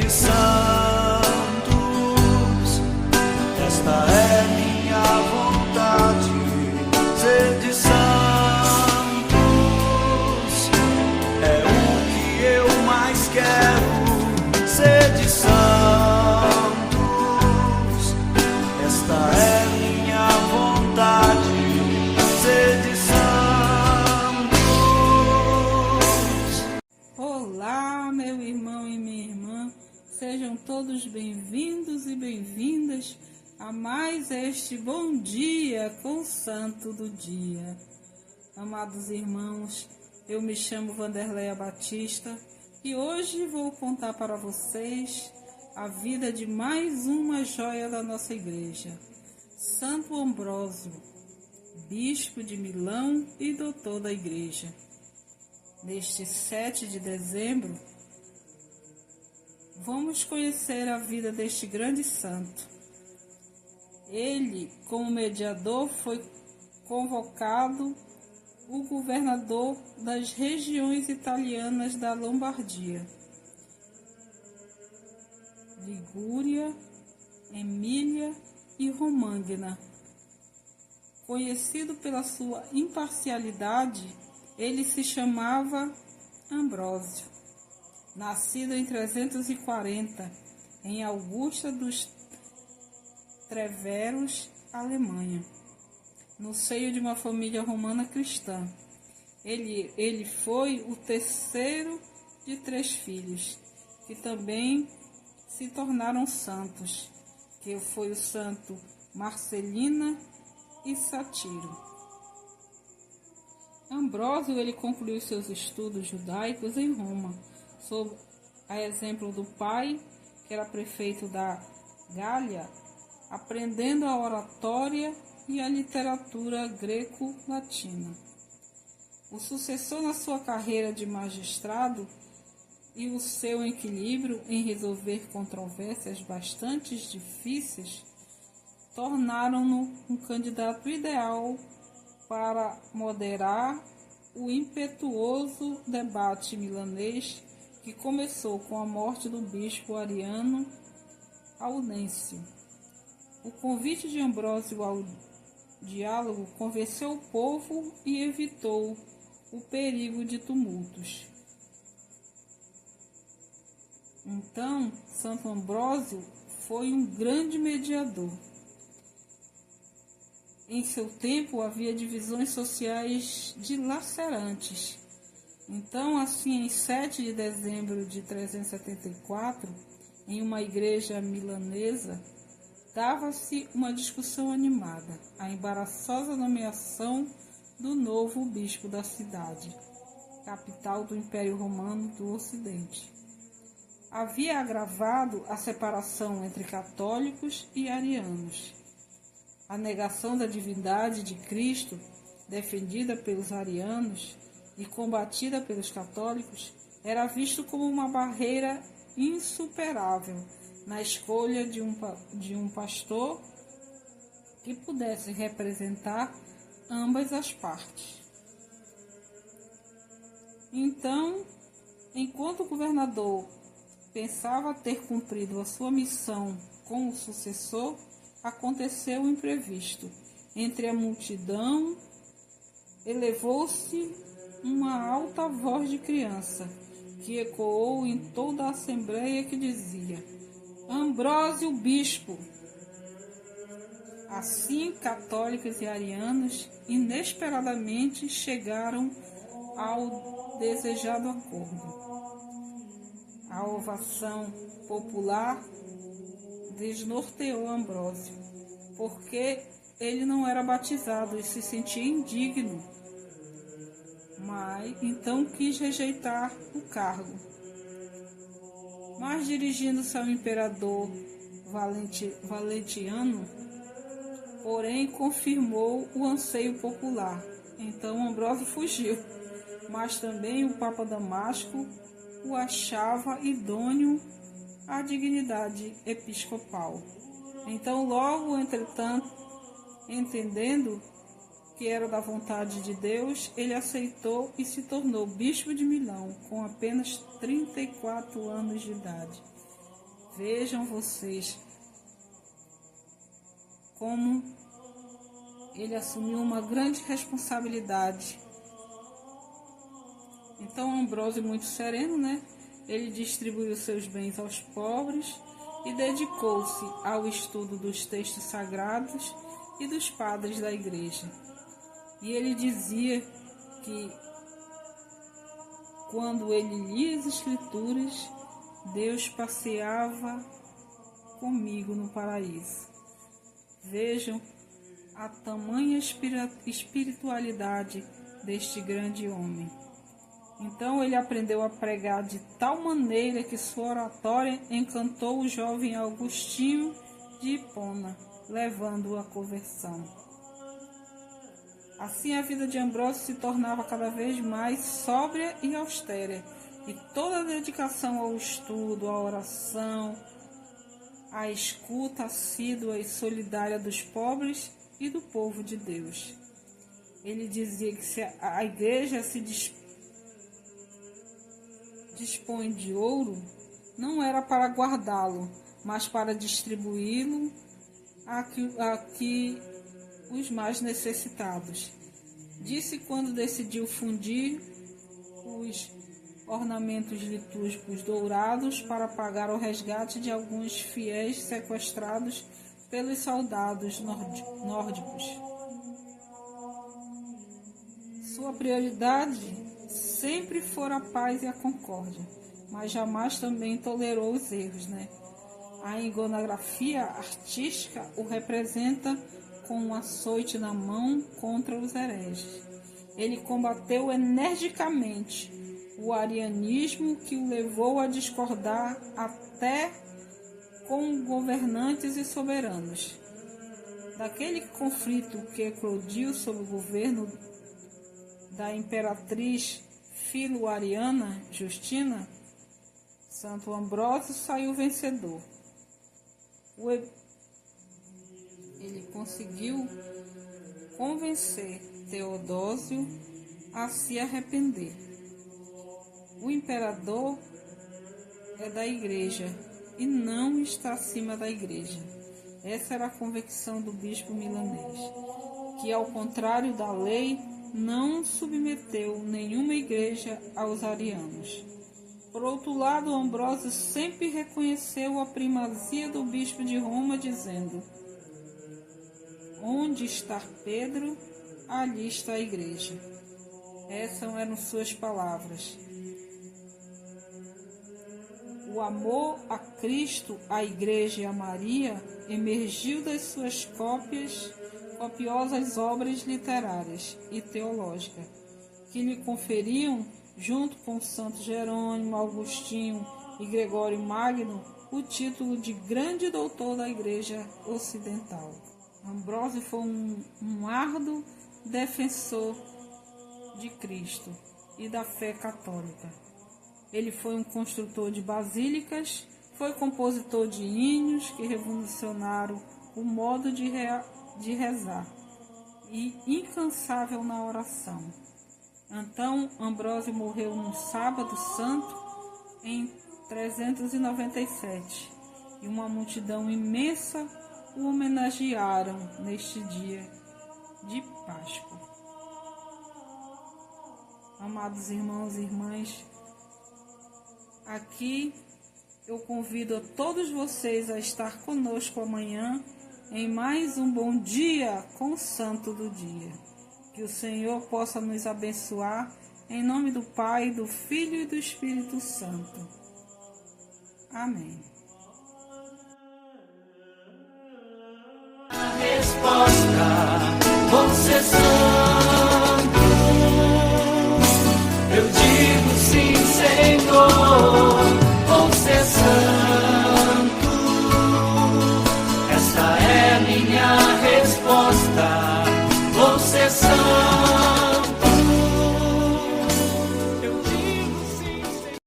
de santos, esta é minha vontade, ser de santos, é o que eu mais quero, ser de santos, esta é minha vontade, ser de santos. Olá, meu irmão e minha irmã, sejam todos bem-vindos e bem-vindas a mais este Bom Dia com o Santo do Dia. Amados irmãos, eu me chamo Wanderleia Batista e hoje vou contar para vocês a vida de mais uma joia da nossa igreja, Santo Ambrósio, bispo de Milão e doutor da igreja. Neste 7 de dezembro, vamos conhecer a vida deste grande santo. Ele, como mediador, foi convocado o governador das regiões italianas da Lombardia, Ligúria, Emília e Romagna. Conhecido pela sua imparcialidade, ele se chamava Ambrósio. Nascido em 340, em Augusta dos Treveros, Alemanha, no seio de uma família romana cristã. Ele foi o terceiro de 3 filhos, que também se tornaram santos, que foi o santo Marcelina e Satiro. Ambrósio ele concluiu seus estudos judaicos em Roma, sob a exemplo do pai, que era prefeito da Gália, aprendendo a oratória e a literatura greco-latina. O sucessor na sua carreira de magistrado e o seu equilíbrio em resolver controvérsias bastante difíceis tornaram-no um candidato ideal para moderar o impetuoso debate milanês que começou com a morte do bispo Ariano Aunêncio. O convite de Ambrósio ao diálogo convenceu o povo e evitou o perigo de tumultos. Então, Santo Ambrósio foi um grande mediador. Em seu tempo havia divisões sociais dilacerantes. Então, assim, em 7 de dezembro de 374, em uma igreja milanesa, dava-se uma discussão animada, a embaraçosa nomeação do novo bispo da cidade, capital do Império Romano do Ocidente. Havia agravado a separação entre católicos e arianos. A negação da divindade de Cristo, defendida pelos arianos e combatida pelos católicos, era visto como uma barreira insuperável na escolha de um pastor que pudesse representar ambas as partes. Então, enquanto o governador pensava ter cumprido a sua missão com o sucessor, aconteceu o imprevisto. Entre a multidão, elevou-se uma alta voz de criança, que ecoou em toda a assembleia, que dizia: Ambrósio Bispo! Assim, católicos e arianos inesperadamente chegaram ao desejado acordo. A ovação popular desnorteou Ambrósio, porque ele não era batizado e se sentia indigno, mas então quis rejeitar o cargo. Mas, dirigindo-se ao imperador Valentiano, porém confirmou o anseio popular. Então Ambrósio fugiu, mas também o Papa Damasco o achava idôneo à dignidade episcopal. Então, logo, entretanto, entendendo que era da vontade de Deus, ele aceitou e se tornou bispo de Milão, com apenas 34 anos de idade. Vejam vocês como ele assumiu uma grande responsabilidade. Então Ambrósio, muito sereno, ele distribuiu seus bens aos pobres e dedicou-se ao estudo dos textos sagrados e dos padres da igreja. E ele dizia que quando ele lia as escrituras, Deus passeava comigo no paraíso. Vejam a tamanha espiritualidade deste grande homem. Então ele aprendeu a pregar de tal maneira que sua oratória encantou o jovem Agostinho de Hipona, levando-o à conversão. Assim a vida de Ambrósio se tornava cada vez mais sóbria e austera, e toda a dedicação ao estudo, à oração, à escuta assídua e solidária dos pobres e do povo de Deus. Ele dizia que se a igreja se dispõe de ouro, não era para guardá-lo, mas para distribuí-lo a que os mais necessitados. Disse quando decidiu fundir os ornamentos litúrgicos dourados para pagar o resgate de alguns fiéis sequestrados pelos soldados nórdicos. Sua prioridade sempre fora a paz e a concórdia, mas jamais também tolerou os erros, A iconografia artística o representa com um açoite na mão contra os hereges. Ele combateu energicamente o arianismo que o levou a discordar até com governantes e soberanos. Daquele conflito que eclodiu sob o governo da imperatriz filo-ariana Justina, Santo Ambrósio saiu vencedor. Ele conseguiu convencer Teodósio a se arrepender. O imperador é da igreja e não está acima da igreja. Essa era a convicção do bispo milanês, que, ao contrário da lei, não submeteu nenhuma igreja aos arianos. Por outro lado, Ambrósio sempre reconheceu a primazia do bispo de Roma, dizendo: onde está Pedro, ali está a igreja. Essas eram suas palavras. O amor a Cristo, à igreja e a Maria emergiu das suas copiosas obras literárias e teológicas, que lhe conferiam, junto com Santo Jerônimo, Agostinho e Gregório Magno, o título de grande doutor da Igreja Ocidental. Ambrósio foi um árduo defensor de Cristo e da fé católica. Ele foi um construtor de basílicas, foi compositor de hinos que revolucionaram o modo de rezar e incansável na oração. Então, Ambrósio morreu num sábado santo em 397 e uma multidão imensa o homenagearam neste dia de Páscoa. Amados irmãos e irmãs, aqui eu convido a todos vocês a estar conosco amanhã em mais um Bom Dia com o Santo do Dia. Que o Senhor possa nos abençoar, em nome do Pai, do Filho e do Espírito Santo. Amém. A resposta, você sabe.